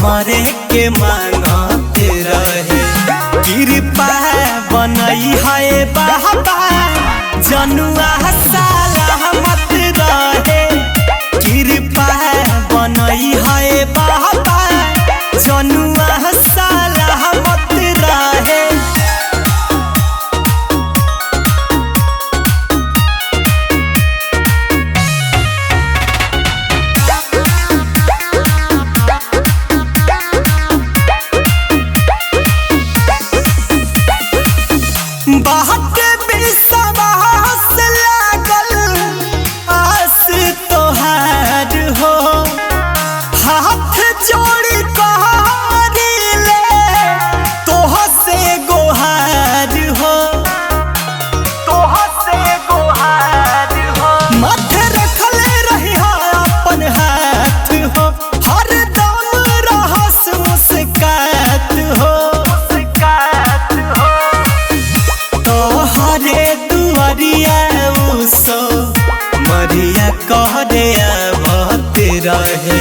हमारे के मांगते रहे। कृपा बनई है बाबा जनुआ सलामत रहे। कृपा बनई है बाबा जनुआ सलामत रहे। बात विश्वास लागल आस तोहार हो। हाथ जोड़ी कहरिले तोह से गोहार हो। तोह से गोहार हो। माथे रखले रही अपन हाथ हो। हर दम रहस मुस्कात हो। तोहरे दुआरिया उसो मरिया कहरे आवत रहे।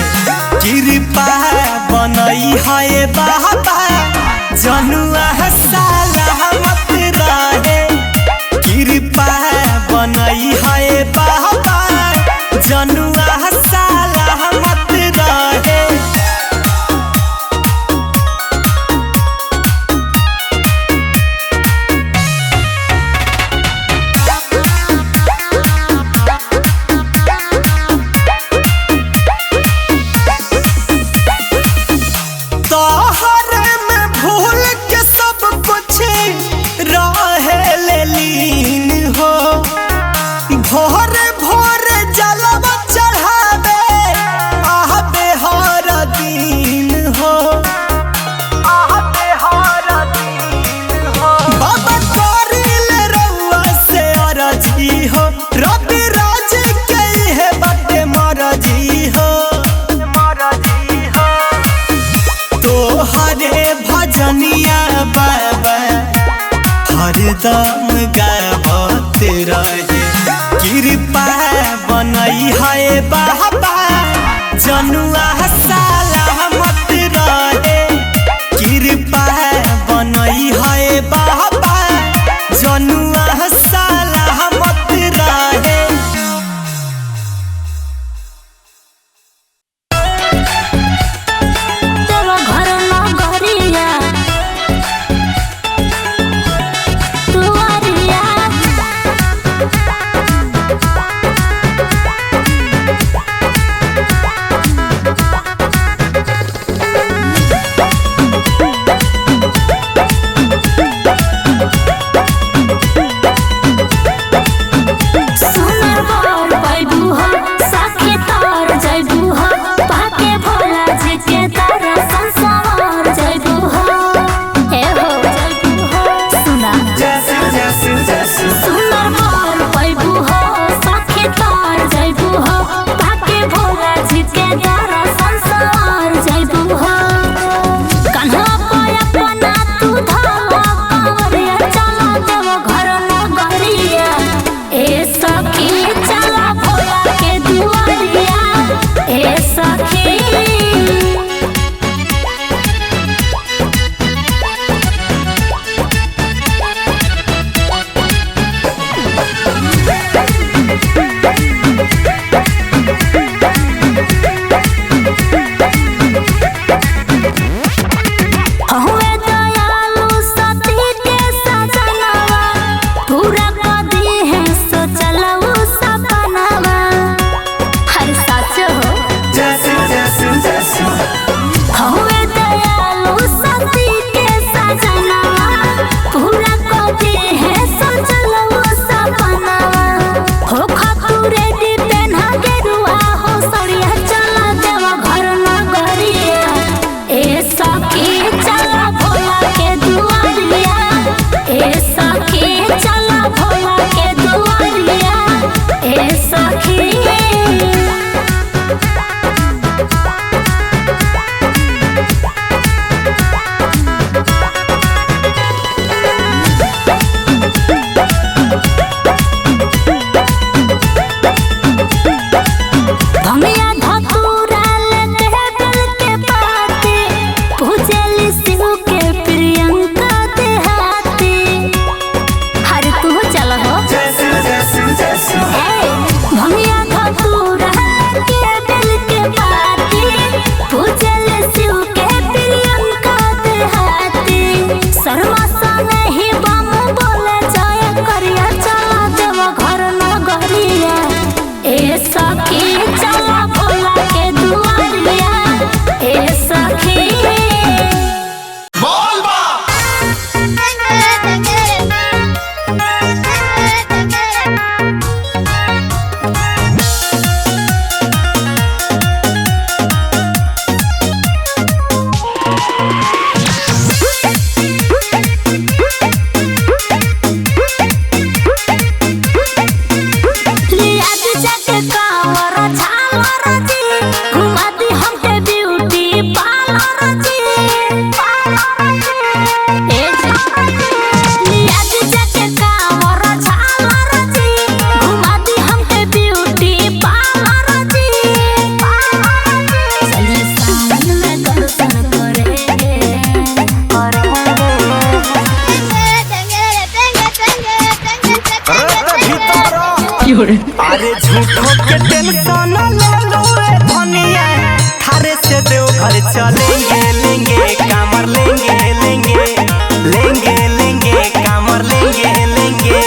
कृपा बनई है बाबा जनुआ सलामत रहे। कृपा बनई है बाबा जनुआ सलामत रहे। तोहरे में भूल के सब कुछ रहे लीन हो। भोरे भोरे जलवा चढ़ावे आहबे हर दिन हो। आहबे हर दिन हो। बाबा करिले रउआ से अरजी हो। रवि राज के है बड़े मरजी हो। तोहरे भजनिया बाबा हरदम गावत रहे। कृपा बनई है बाबा जनुआ सलामत रहे। कृपा बनई है बाबा जनुआ सलामत रहे। दुआर अरे झूठों के टेंशन ले लो धनिया, थारे से देवघर चलेंगे लेंगे कामर लेंगे लेंगे लेंगे लेंगे कामर लेंगे लेंगे।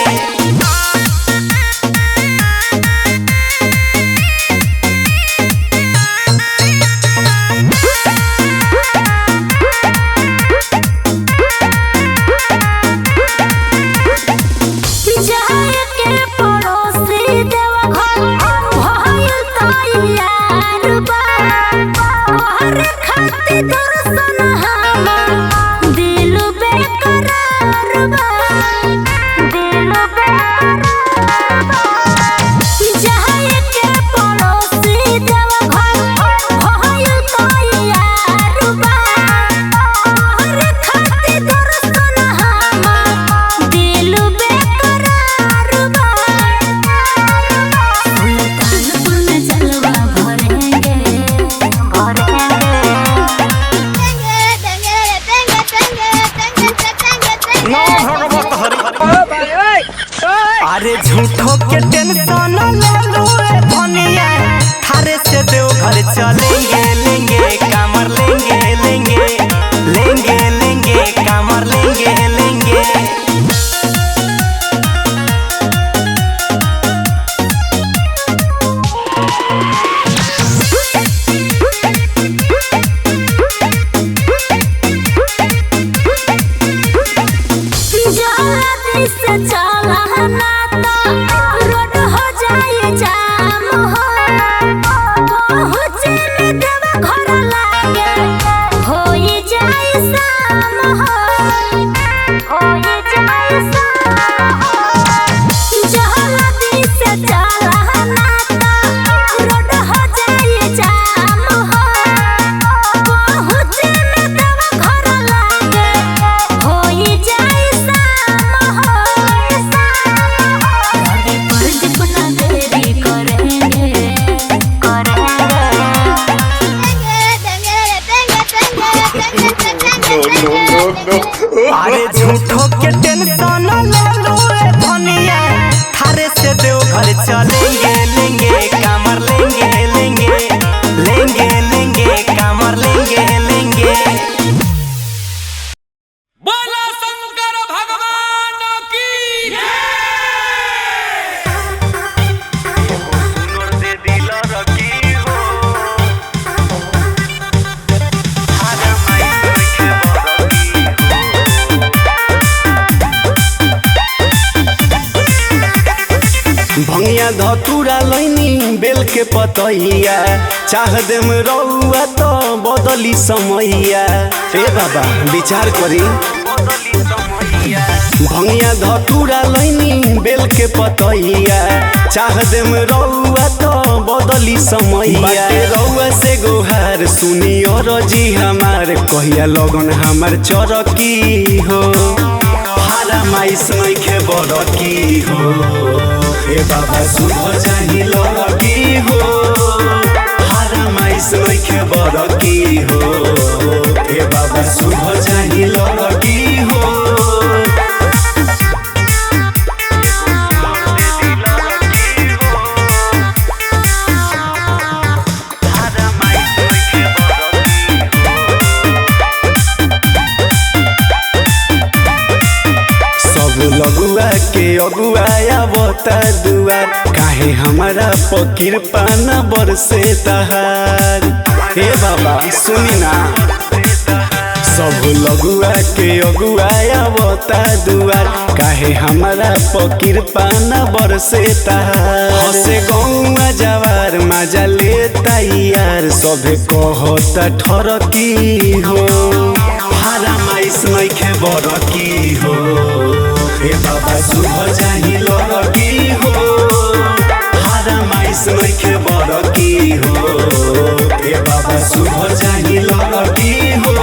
अरे झूठों के टेंशन ले लो धनिया, थारे से देवघर चलेंगे लेंगे कामर लेंगे लेंगे लेंगे लेंगे कामर लेंगे लेंगे। अरे झूठों के टेंशन ले लो धनिया, थारे से देवघर चलेंगे लेंगे कामर लेंगे लेंगे लेंगे लेंगे कामर लेंगे लेंगे। बोला शंकर भगवान की भंगिया धतूरा लैनी बेल के पतैया, चाह देम रउआ तो बदली समैया। ए बाबा विचार करी, भंगिया धतूरा लैनी बेल के पतैया, चाह देम रउआ तो बदली समैया। रउआ से गोहार सुनी और जी हमार, कहिया लगन हमार चरकी हो, हारा माइस नइखे बड़की हो। हे बाबा सुबह जाही लड़की हो, हारा माइस नइखे बड़की हो। हे बाबा सुबह जाही लड़की हो। लगुआ के अगुआया बता दुआर, काहे हमारा पकीर पाना बरसे तहार। हे बाबा सुनी ना, सब लगुआ के अगुआया बता दुआर, काहे हमारा पकीर पाना बरसे तहार। हसे गौआ जवार मजा लेता यार, सभे कहता ठरकी हो, हारा माइस नइखे बड़की हो। हे बाबा सुबह जाही लड़की हो, हारा माइस नइखे बड़की हो। हे बाबा सुबह जाही लड़की हो।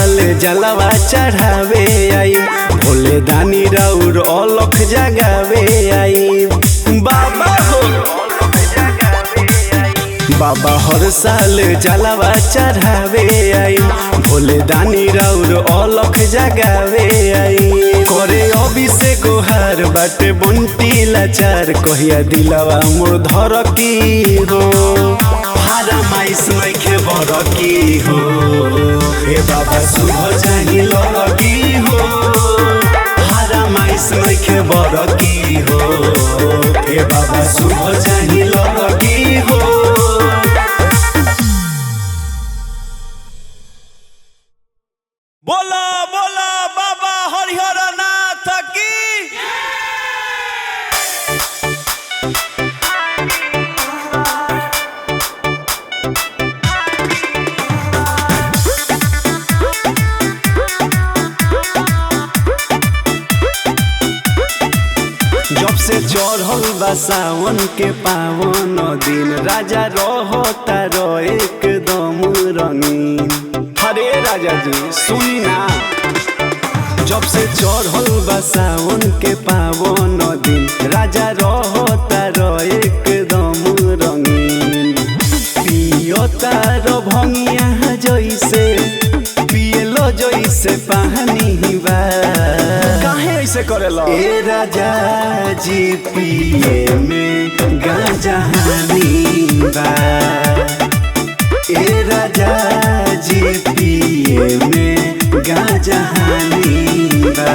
साल जलवा चढ़ावे आई भोले दानी राउर अलख जगावे आई बाबा हो बाबा हर साल जलवा चढ़ावे आई भोले दानी राउर अलख जगावे आई करे अभिषेक हार बाटे बंटी लाचार कहिया दिलवा मोर धर की हो हारा माइस नइखे बर की हो हे बाबा शुभ चाही लगी हो हारा माइस नइखे बर की हो हे बाबा शुभ चाही लगी हो। बोला बोला बाबा हरिहर नाथ की। जब से चढ़ल बा सावन के पावन दिन राजा रहता एकदम रंगीन। हरे राजा जी सुनी ना जब से चढ़ल बा सावन के पावन दिन राजा रहता एकदम रंगीन। पियता रो भंगिया जैसे पियलो जैसे पानी बा काहे ऐसे करेला ए राजा जी पिए में गांजा हानी बा ए राजा जी पिए में गांजा हानी बा।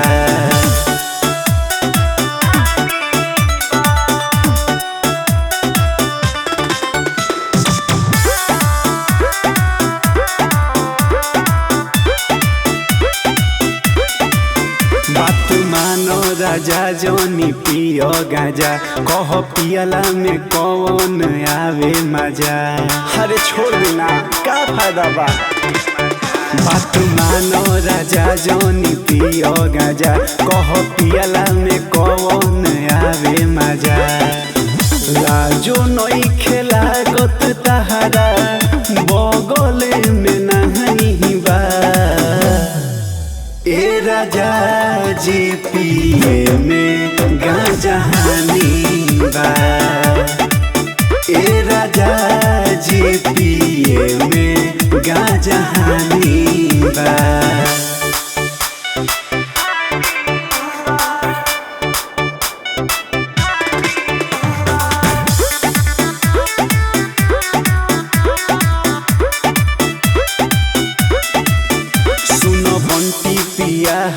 बात मानो राजा जोनी पियो गाजा कह पियला में कौन आवे मजा अरे छोड़ देना का फायदा बा। बात मानो राजा जोनी पियो गाजा कह पियला में कौन आवे मजा लाजो नई खेला गत तहारा बगले में नहीं बा ए राजा जी पिए में गांजा हानी बा ए राजा जी पिए में गांजा हानी बा।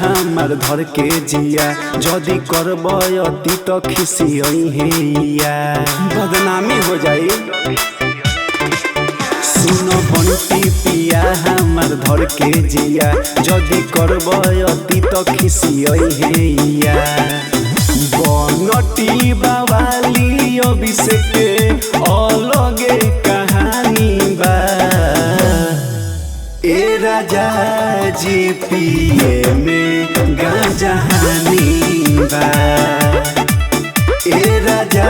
हमार धर के जिया जदि करब अति तो खिसियई हैया बदनामी हो जाई। सुनो बंटी पिया हमार धर के जिया जदि करब अति तो खिसियई हैया बनटी बावाली अभिषेक अलगे कहानी बा ए राजा जी पिए में गांजा हानी बा ए राजा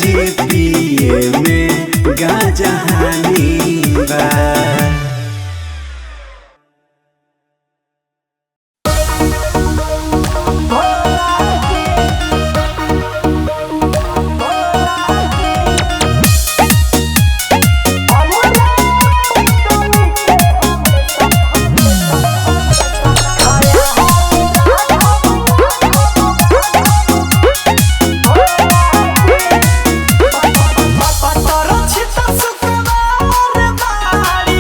जी पिए में गांजा हानी बा। पतर छिता सुकवार बाड़ी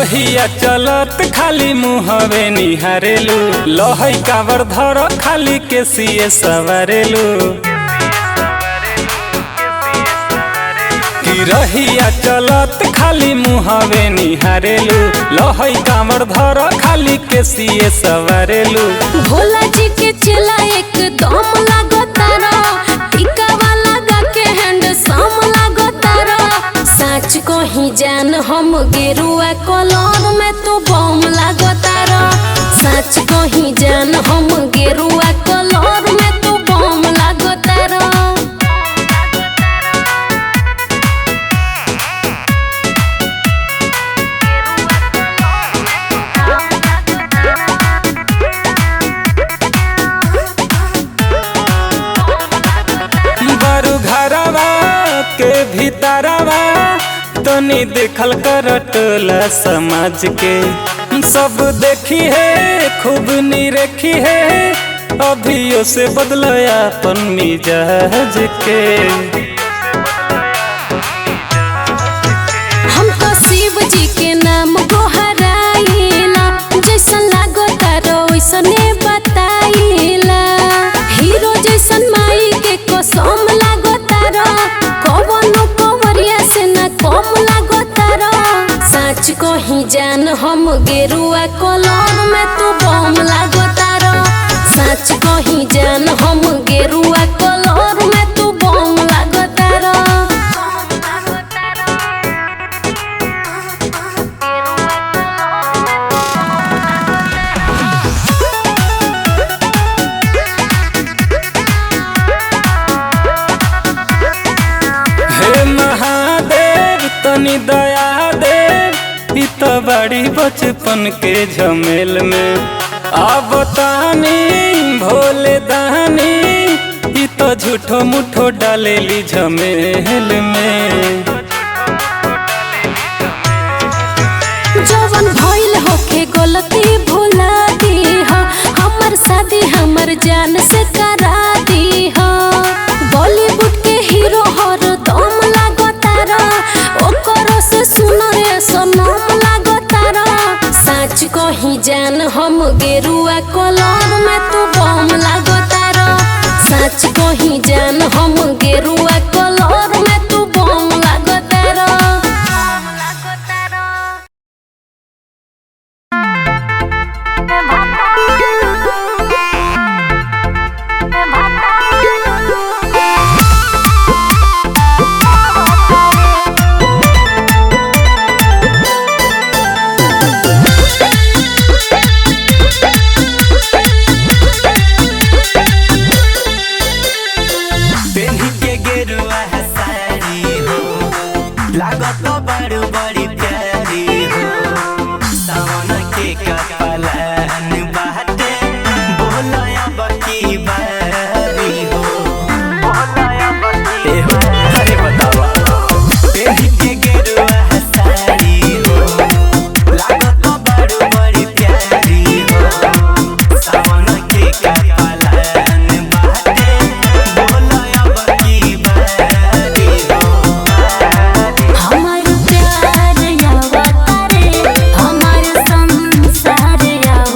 रहिया चलत खाली मुहवे निहारेलू, लहई कावर धर खाली के सिए सवारेलू। कि रहिया चलत खाली मुहवे निहारेलू, लहई कावर धर खाली के सिए सवारेलू। भोला जी के चला एकदम लागतारा, टीका वाला गा के हैंडसम लागतारा। सच कही जान हम गेरुआ कलर में तो बम लागतारा। सच कही जान हम गेरुआ कलर में तो बम लागतारा। बारू घरवा के भीतरवा तनी देखल कर टोला समाज के, सब देखी है खूब निरेखी है, अभियो से बदलो अपन मिजाज के। हम तो शिव जी के नाम गोहराइला, जैसन लागो तारो वैसने बताइला। हीरो जैसन माई के कसम लागो तारो, कवनो कंवरिया से न कम लागो तारो। सच कही जान हम गेरुआ कलर में तू बम लागो तारो। सच कही जान हम गेरुआ कलर में तू बम लागो तारो। हे महादेव तनी दया दे, ई तो बड़ी बचपन के झमेल में। अब तानी भोले दानी, ई तो झूठो मुठो डालेली झमेल में। जवन भइल होके गलती भुला दीहा, हमर शादी हमर जान से करा दीहा। बॉलीवुड के हीरो हर दम लागतारा, ओकरो से सुनरे सनम लागतारा। सच कही जान हम गेरुआ कलर में तू बम लागतारा। सच कही जान हम गेरुआ कलर में तू बम लागतारा। पेन्ही के गेरुआ साड़ी हो, लागत बड़ बड़ी प्यारी हो। सावन के कपलान बाटे, बोलया बकी बारी हो। ए हो, अरे बतावा। पेन्ही के गेरुआ साड़ी हो, लागत बड़ बड़ी प्यारी हो। सावन के कपलान बाटे, बोलया बकी बारी हो। हमार प्यार यावा तारे, हमार संसार यावा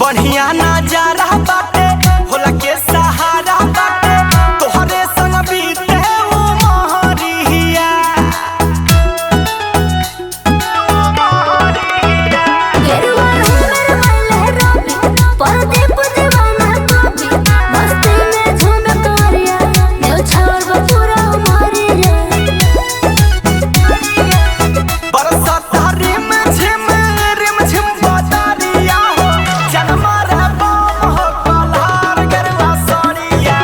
बढ़िया नजारा बाटे होला के सहारा बाटे तोहरे संग बीते वो मोहरिया गेरुआ रंग में रंगी परदीप दीवाना कभी मस्ती में झूम तोरिया देव छोड़ पूरा उमरिया बरसात रिम झिम बतारिया हो जनमरा बम हो कलहर गरवा सरिया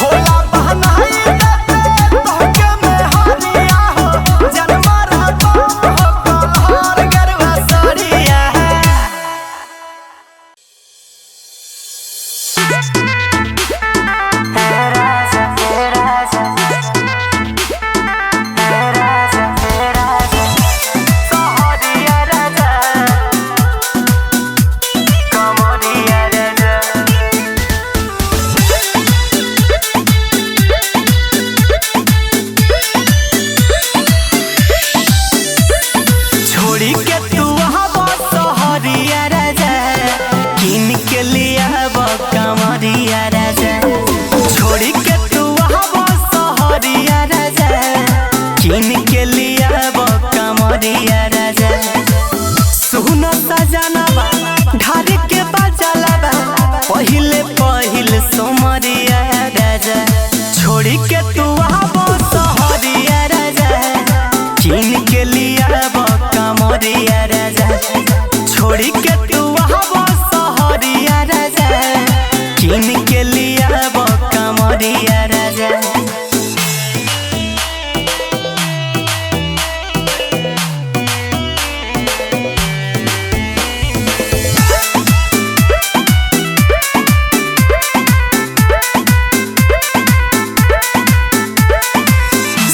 भोला बहनाई देते तोहके में हरिया हो जनमरा बम हो कलहर गरवा सरिया छोड़ी के तू हवा सहरिया राजा किन के लिया कमरिया राजा छोड़ी के तू हवा सहरिया राजा किन के लिया कमरिया राजा सुन सजनवा ढारे के बजलवा पहिले पहिले सोमरिया राजा छोड़ी के तू हवा सहरिया राजा किन के लिया कमरिया राजा छोड़ी के तू हवा सहरिया राजा किन के लिया कमरिया राजा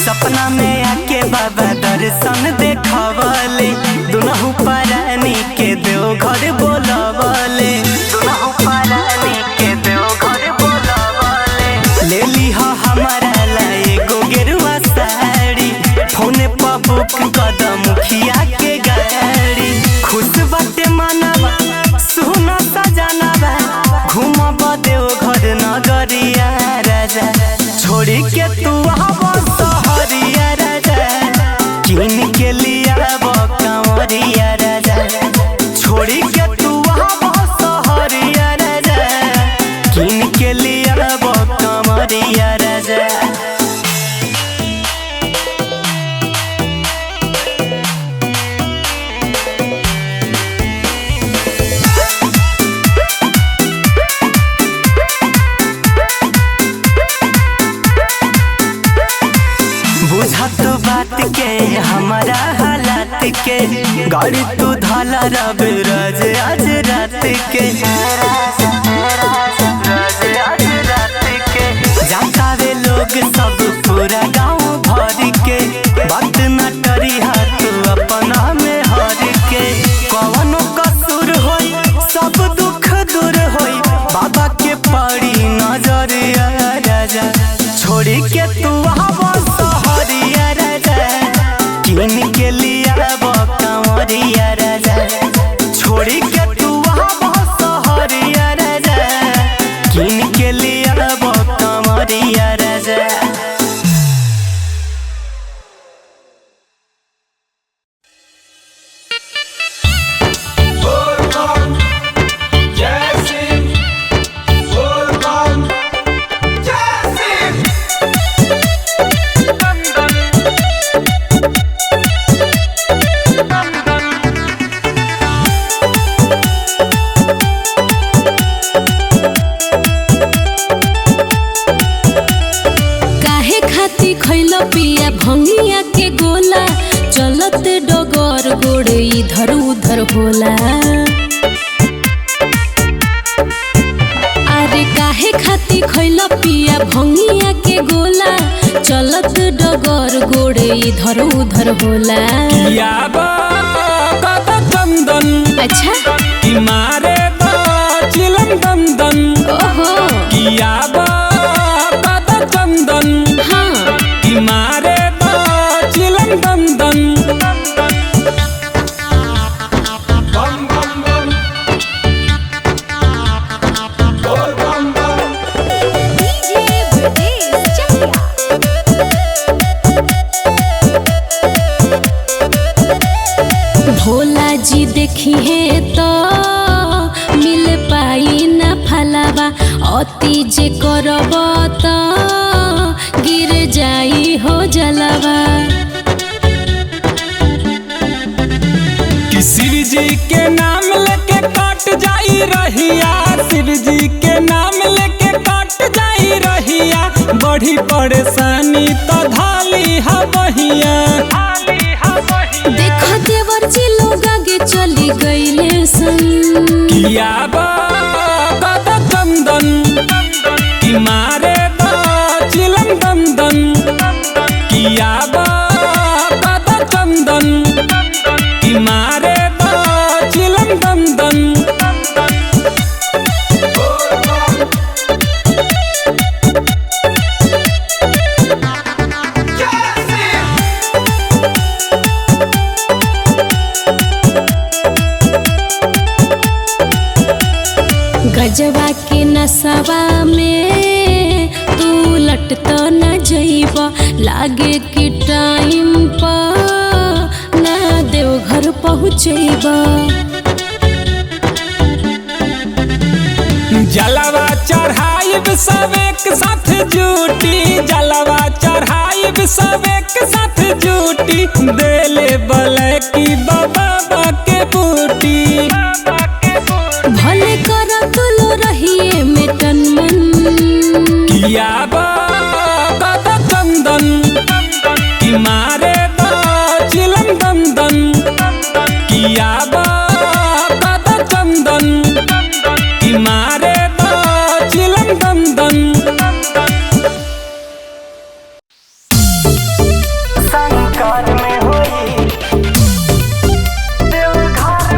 सपना में आके बाबा दर्शन देखवले दुनहु परानी के देव घर बोलवले दुनहु परानी के देव घर बोलवले ले ली हो हमारा ला एगो गेरुआ साड़ी फोन पर बुक कदम मुखिया के गाड़ी खुश बाटे मनवा सुन सजनवा घूमब देव घर नगरिया राजा छोड़ी के तू हवा सहरिया राजा किन के लिया कमरिया राजा छोड़ी के तू हवा सहरिया राजा किन के लिया कमरिया राजा बुझत बात के हमारा हालात के गाड़ी तू धाला रब राज आज रात के जाता वे लोग सब पूरा गाँव भर के बात न करी हाथ अपना में हर के कवनो कसूर होई सब दुख दूर होई बाबा के पड़ी नजर राजा छोड़ी के तू हवा सहरिया राजा किन के लिया कमरिया राजा छोड़ी के तू हवा सहरिया राजा किन के लिया कमरिया राजा पिया भंगिया के गोला चलत डगर गोड़ इधर उधर होला अरे काहे खाती खैला पिया भंगिया के गोला चलत डगर गोड़ इधर उधर होला किया बा कदा चंदन अच्छा कि मारे बा चिलम दंदन ओहो किया बा कदा चंदन हाँ कि मारे बा चिलम दंदन है तो मिल पाई ना फलावा अति जे करब तो गिर जाई हो जलवा। कि शिव जी के नाम लेके काट जाई रहिया, शिव जी के नाम लेके काट जाई रहिया, बड़ी परेशानी तो धाली हा बहिया। देखो देवर जी लोग आगे चली गईले सन किया बा कदा चंदन कि मारे दा चिलम दंदन, किया बा कदा चंदन कि मारे दा चिलम दंदन। गजवा के नसवा में तू लट तो न जइब, लागे कि टाइम पर ना देवघर पहुँचब। जलवा चढ़ाइब सब एक साथ जूटी, जलवा चढ़ाइब सब एक साथ जूटी, देले बले की बाबा के बूटी। भले कर तुलो रहिए में तन मन किया बा कदा चंदन कि मारे दा चिलम दंदन, किया बा कदा चंदन कि मारे दा चिलम दंदन। संकर में होई देवघर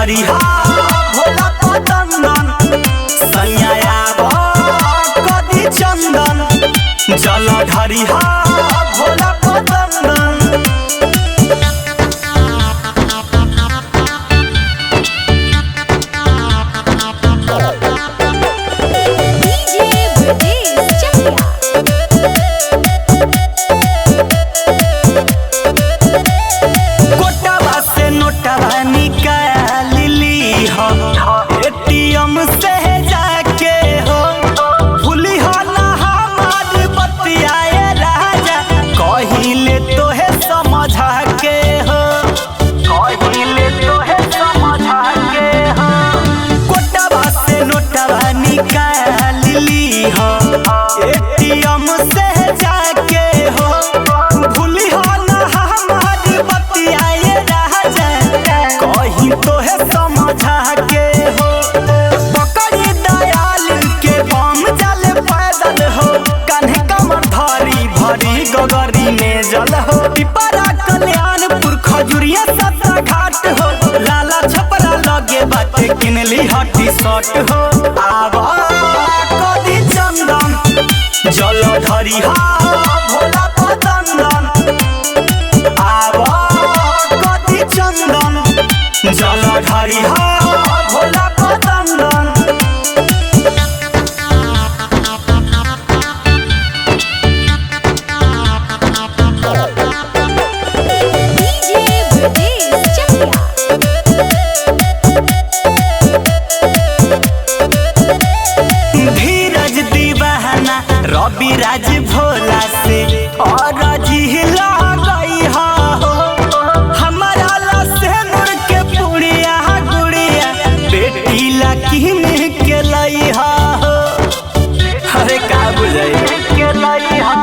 धरिहा भोला पतंदन सैया कदी चंदन जल धरिहा भोला पतंदन। एटीएम से जाके हो भूली हो ना हमार बतियाए राजा कहिले तोहे समझा के हो कहिले तोहे समझा के हो कोटवा से नोटवा निकाल ली हो एटीएम से जाके हो भूली हो ना हमार बतियाए राजा कहीं तोहे समझा के हो पकड़ी दयाल के बम जल पैदल हो कान्हे कमर धारी भरी गगरी में जल हो पिपरा कल्याणपुर खजुरिया सत्ता घाट हो लाला छपरा लगे बाटे किनली हटी शर्ट हो आवा कदी चंदन जल धरिहा भोला पतंदन आवा कदी चंदन जल धरिहा भोला पतंदन। धीरज दीवाना रवि राज भोला से और जिला गई हो हमारा लसेनुर के पुड़िया गुड़िया बेटी लकीन के लई हो अरे का बुझाई के लई हो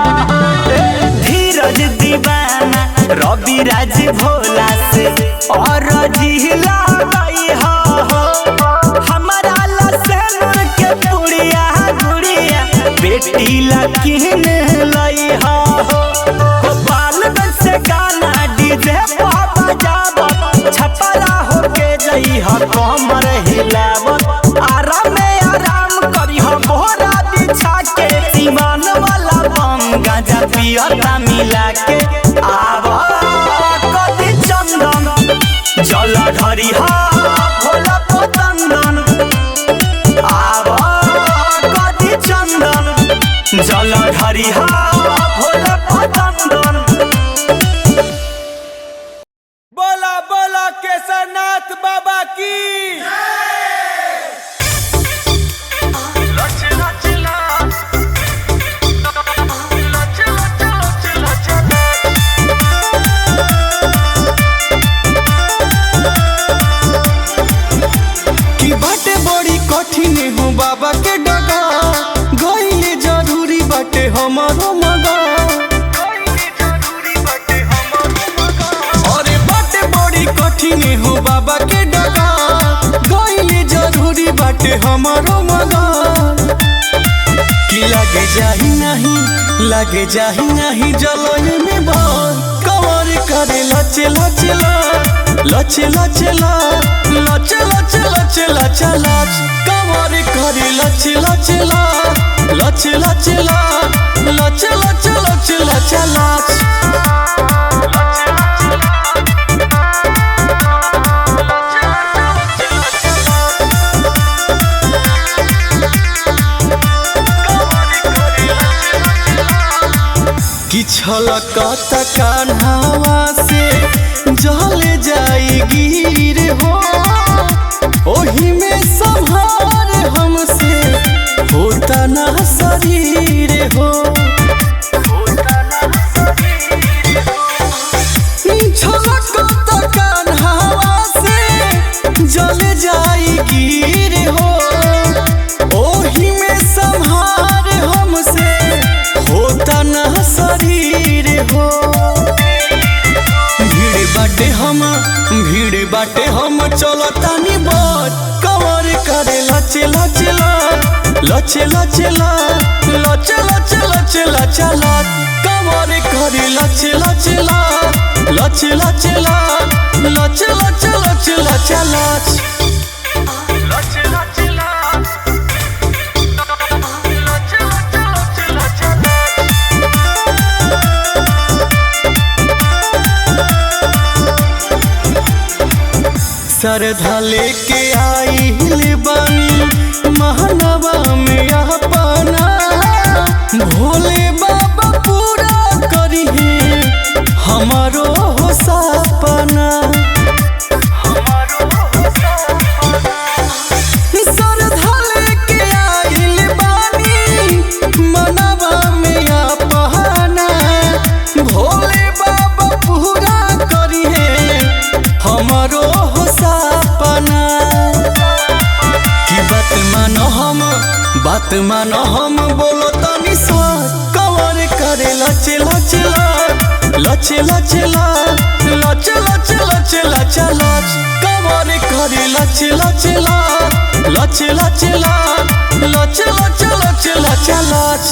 धीरज दीवाना रवि राज भोला से और जिला गई हो हमारा लसेनुर के पुड़िया गुड़िया बेटी लकीन लई हो गोपालगंज से गाना डीजे पर बजावत छपरा होके जई हो कमर हिलावत आराम में आराम करी हो बोरा बिछा के सीमान वाला बम गांजा पियता मिला के आवा कदी चंदन जल धरिहा भोला पतंदन आवा कदी चंदन जल धरिहा भोला पतंदन। बोला बोला केसरनाथ बाबा की की बाटे बड़ी कठिन हो बाबा के डगा गईले जरूरी बाटे हमारो मगा अरे बाटे बड़ी कठिन हो बाबा के डगा गईले जरूरी बाटे हमारो मगा कि लागे जाही नहीं जलन में भर कवर करे लचे लचला लचे लचला लचे लचे लचे लचा लच कवर करे लचे लचला लचे लचला लचे लचे लचे लचा लच कि छलकत कान्हावा से जल जाई गिर हो ओही में संहार हमसे होता ना शरीर हो छलकत कान्हावा से जल जाई गिर हो ओही में संहार हमसे होता ना शरीर हो भीड़ बाटे हम चलतानी बर कवर करे लचे लचला लचे लचला लचे लचे लचे लचा लच कवर करे लचे लचला लचे लचला लचे लचे लचे लचा लच। श्रद्धा लेके आइल बानी महानवा में अपना भोले बाबा पूरा करिहे हमारो हो सपना। श्रद्धा लेके आइल बानी मनवा में अपना भोले बाबा पूरा करिहे हमारो हो सपना। की बात मानो हम बोलो तनी स्वाद कवर करे लचे लचे लचे लचे लचे लचे लचे लचे लच कवर करे लचे लचे लचे लचे लचे लचे लचे लचे लचे लच।